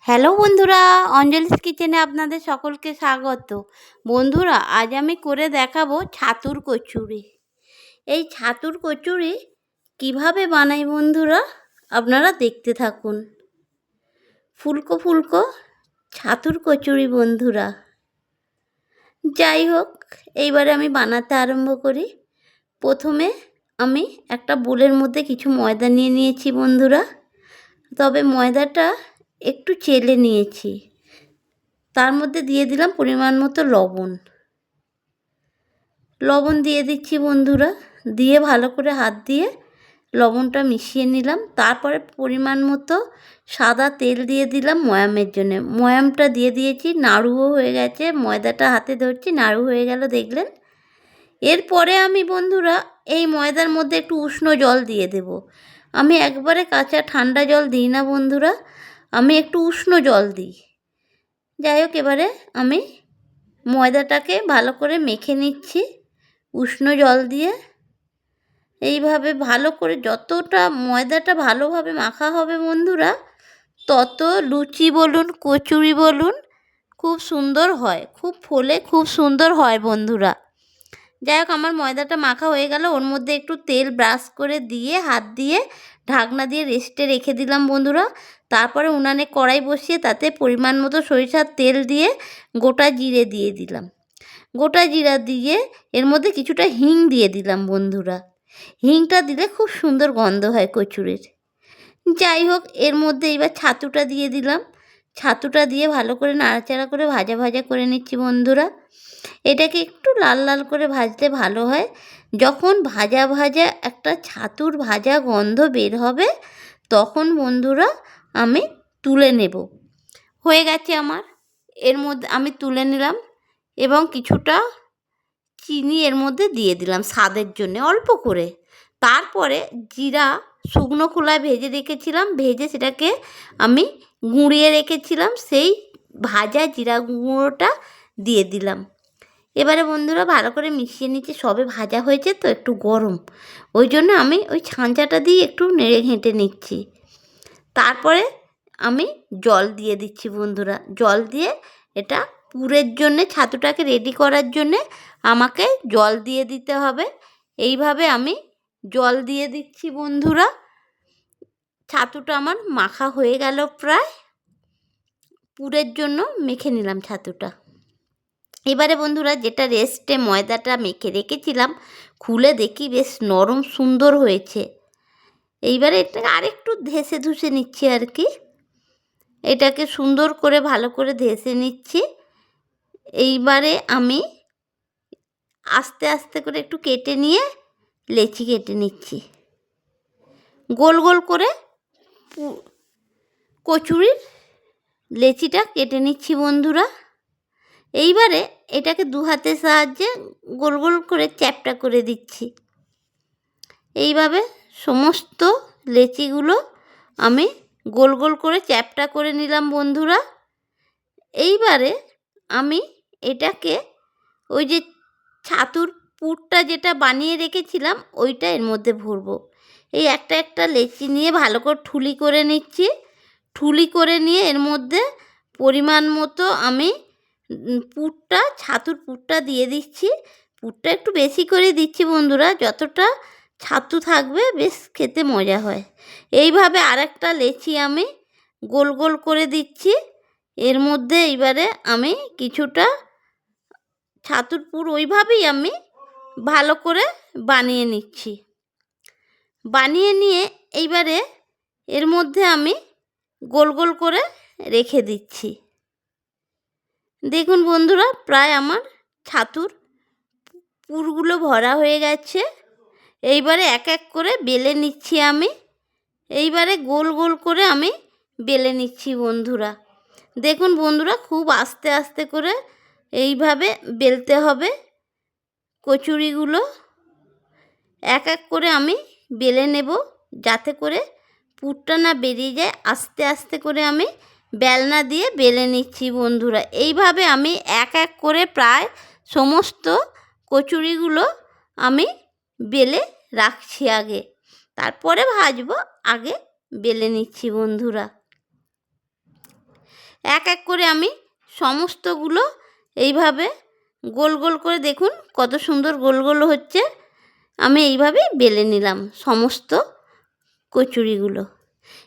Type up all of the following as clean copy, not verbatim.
Hello বন্ধুরা, অঞ্জলিস কিচেনে আপনাদের সকলকে স্বাগত। বন্ধুরা, আজ আমি করে দেখাবো ছাতুর কচুরি। এই ছাতুর কচুরি কিভাবে বানাই বন্ধুরা, আপনারা দেখতে থাকুন। ফুলকো ফুলকো ছাতুর কচুরি বন্ধুরা। যাই হোক, এইবারে আমি বানাতে আরম্ভ করি। প্রথমে আমি একটা বোলের মধ্যে কিছু ময়দা নিয়ে নিয়েছি বন্ধুরা, তবে ময়দাটা একটু চেলে নিয়েছি। তার মধ্যে দিয়ে দিলাম পরিমাণ মতো লবণ দিয়ে দিচ্ছি বন্ধুরা। দিয়ে ভালো করে হাত দিয়ে লবণটা মিশিয়ে নিলাম। তারপরে পরিমাণ মতো সাদা তেল দিয়ে দিলাম ময়ামের জন্য। ময়ামটা দিয়ে দিয়েছি, নাড়ুও হয়ে গেছে। ময়দাটা হাতে ধরছি, নাড়ু হয়ে গেল দেখলেন। এরপরে আমি বন্ধুরা এই ময়দার মধ্যে একটু উষ্ণ জল দিয়ে দেব। আমি একবারে কাঁচা ঠান্ডা জল দিই না বন্ধুরা, আমি একটু উষ্ণ জল দিই। যাই হোক, এবারে আমি ময়দাটাকে ভালো করে মেখে নিচ্ছি উষ্ণ জল দিয়ে। এইভাবে ভালো করে যতটা ময়দাটা ভালোভাবে মাখা হবে বন্ধুরা, তত লুচি বলুন কচুরি বলুন খুব সুন্দর হয়, খুব ফোলে, খুব সুন্দর হয় বন্ধুরা। যাই হোক, আমার ময়দাটা মাখা হয়ে গেল। ওর মধ্যে একটু তেল ব্রাশ করে দিয়ে হাত দিয়ে ঢাকনা দিয়ে রেস্টে রেখে দিলাম বন্ধুরা। তারপরে উনানে কড়াই বসিয়ে তাতে পরিমাণ মতো সরিষার তেল দিয়ে গোটা জিরে দিয়ে দিলাম। গোটা জিরা দিয়ে এর মধ্যে কিছুটা হিং দিয়ে দিলাম বন্ধুরা। হিংটা দিলে খুব সুন্দর গন্ধ হয় কচুরির। যাই হোক, এর মধ্যে এবার ছাতুটা দিয়ে দিলাম। ছাতুটা দিয়ে ভালো করে নাড়াচাড়া করে ভাজা ভাজা করে নিচ্ছি বন্ধুরা। এটাকে একটু লাল লাল করে ভাজলে ভালো হয়। যখন ভাজা ভাজা একটা ছাতুর ভাজা গন্ধ বের হবে, তখন বন্ধুরা আমি তুলে নেব। হয়ে গেছে আমার। এর মধ্যে আমি তুলে নিলাম এবং কিছুটা চিনি এর মধ্যে দিয়ে দিলাম স্বাদের জন্য অল্প করে। তারপরে জিরা শুকনো খোলায় ভেজে রেখেছিলাম, ভেজে সেটাকে আমি গুঁড়িয়ে রেখেছিলাম, সেই ভাজা জিরা গুঁড়োটা দিয়ে দিলাম। এবারে বন্ধুরা ভালো করে মিশিয়ে নিচ্ছি। সবে ভাজা হয়েছে তো একটু গরম, ওই জন্য আমি ওই ছাঁচাটা দিয়ে একটু নেড়ে ঘেঁটে নিচ্ছি। তারপরে আমি জল দিয়ে দিচ্ছি বন্ধুরা। জল দিয়ে এটা পুরের জন্যে, ছাতুটাকে রেডি করার জন্যে আমাকে জল দিয়ে দিতে হবে। এইভাবে আমি জল দিয়ে দিচ্ছি বন্ধুরা। ছাতুটা আমার মাখা হয়ে গেল প্রায়। পুরের জন্য মেখে নিলাম ছাতুটা। এবারে বন্ধুরা যেটা রেস্টে ময়দাটা মেখে রেখেছিলাম, খুলে দেখি বেশ নরম সুন্দর হয়েছে। এইবারে এটাকে আরেকটু ধেসে ধুসে নিচ্ছি আর কি। এটাকে সুন্দর করে ভালো করে ধেসে নিচ্ছি। এইবারে আমি আস্তে আস্তে করে একটু কেটে নিয়ে লেচি কেটে নিচ্ছি। গোল গোল করে কচুরির লেচিটা কেটে নিচ্ছি বন্ধুরা। এইবারে এটাকে দু হাতের সাহায্যে গোল গোল করে চ্যাপ্টা করে দিচ্ছি। এইভাবে সমস্ত লেচিগুলো আমি গোল গোল করে চ্যাপ্টা করে নিলাম বন্ধুরা। এইবারে আমি এটাকে ওই যে ছাতুর পুরটা যেটা বানিয়ে রেখেছিলাম ওইটা এর মধ্যে ভরবো। এই একটা একটা লেচি নিয়ে ভালো করে ঠুলি করে নিচ্ছি। ঠুলি করে নিয়ে এর মধ্যে পরিমাণ মতো আমি পুরটা, ছাতুর পুরটা দিয়ে দিচ্ছি। পুরটা একটু বেশি করে দিচ্ছি বন্ধুরা, যতটা ছাতু থাকবে বেশ খেতে মজা হয়। এইভাবে আরেকটা লেচি আমি গোল গোল করে দিচ্ছি। এর মধ্যে এইবারে আমি কিছুটা ছাতুর পুর ওইভাবেই আমি ভালো করে বানিয়ে নিচ্ছি। বানিয়ে নিয়ে এইবারে এর মধ্যে আমি গোল গোল করে রেখে দিচ্ছি। দেখুন বন্ধুরা, প্রায় আমার ছাতুর পুরগুলো ভরা হয়ে গেছে। এইবারে এক এক করে বেলে নিচ্ছি আমি। এইবারে গোল গোল করে আমি বেলে নিচ্ছি বন্ধুরা। দেখুন বন্ধুরা, খুব আস্তে আস্তে করে এইভাবে বেলতে হবে কচুরিগুলো। এক এক করে আমি বেলে নেব, যাতে করে পুরটা না বেরিয়ে যায়। আস্তে আস্তে করে আমি বেলনা দিয়ে বেলে নিচ্ছি বন্ধুরা। এইভাবে আমি এক এক করে প্রায় সমস্ত কচুরিগুলো আমি বেলে রাখছি আগে, তারপরে ভাজবো। আগে বেলে নিচ্ছি বন্ধুরা। এক এক করে আমি সমস্তগুলো এইভাবে গোল গোল করে, দেখুন কত সুন্দর গোল গোল হচ্ছে, আমি এইভাবেই বেলে নিলাম সমস্ত কচুরিগুলো।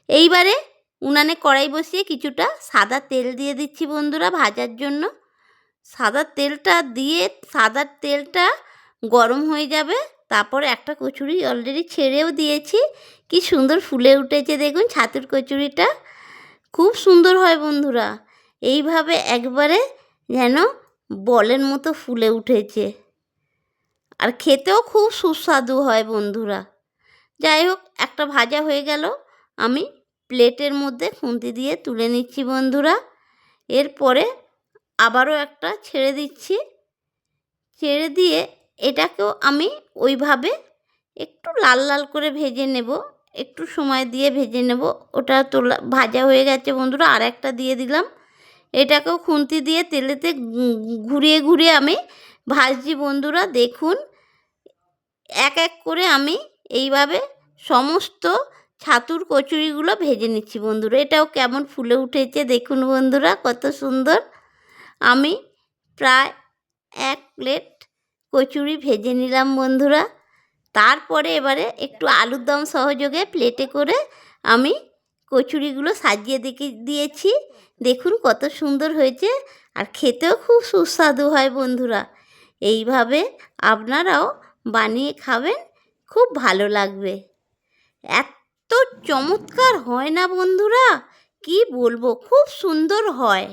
এইবারে উনানে কড়াই বসিয়ে কিছুটা সাদা তেল দিয়ে দিচ্ছি বন্ধুরা ভাজার জন্য। সাদা তেলটা গরম হয়ে যাবে, তারপরে একটা কচুরি অলরেডি ছেড়েও দিয়েছি, কি সুন্দর ফুলে উঠেছে দেখুন। ছাতুর কচুরিটা খুব সুন্দর হয় বন্ধুরা, এইভাবে একবারে যেন বলের মতো ফুলে উঠেছে, আর খেতেও খুব সুস্বাদু হয় বন্ধুরা। যাই হোক, একটা ভাজা হয়ে গেল, আমি প্লেটের মধ্যে খুন্তি দিয়ে তুলে নিচ্ছি বন্ধুরা। এরপরে আবারও একটা ছেড়ে দিচ্ছি, ছেড়ে দিয়ে এটাকেও আমি ওইভাবে একটু লাল লাল করে ভেজে নেব, একটু সময় দিয়ে ভেজে নেব। ওটা তোলা ভাজা হয়ে গেছে বন্ধুরা, আর একটা দিয়ে দিলাম। এটাকেও খুন্তি দিয়ে তেলেতে ঘুরিয়ে ঘুরিয়ে আমি ভাজছি বন্ধুরা। দেখুন এক এক করে আমি এইভাবে সমস্ত ছাতুর কচুরিগুলো ভেজে নিচ্ছি বন্ধুরা। এটাও কেমন ফুলে উঠেছে দেখুন বন্ধুরা, কত সুন্দর। আমি প্রায় 1 প্লেট কচুরি ভেজে নিলাম বন্ধুরা। তারপরে এবারে একটু আলুর দম সহযোগে প্লেটে করে আমি কচুরিগুলো সাজিয়ে দিয়েছি। দেখুন কত সুন্দর হয়েছে, আর খেতেও খুব সুস্বাদু হয় বন্ধুরা। এইভাবে আপনারাও বানিয়ে খাবেন, খুব ভালো লাগবে। এত চমৎকার হয় না বন্ধুরা, কি বলবো, খুব সুন্দর হয়।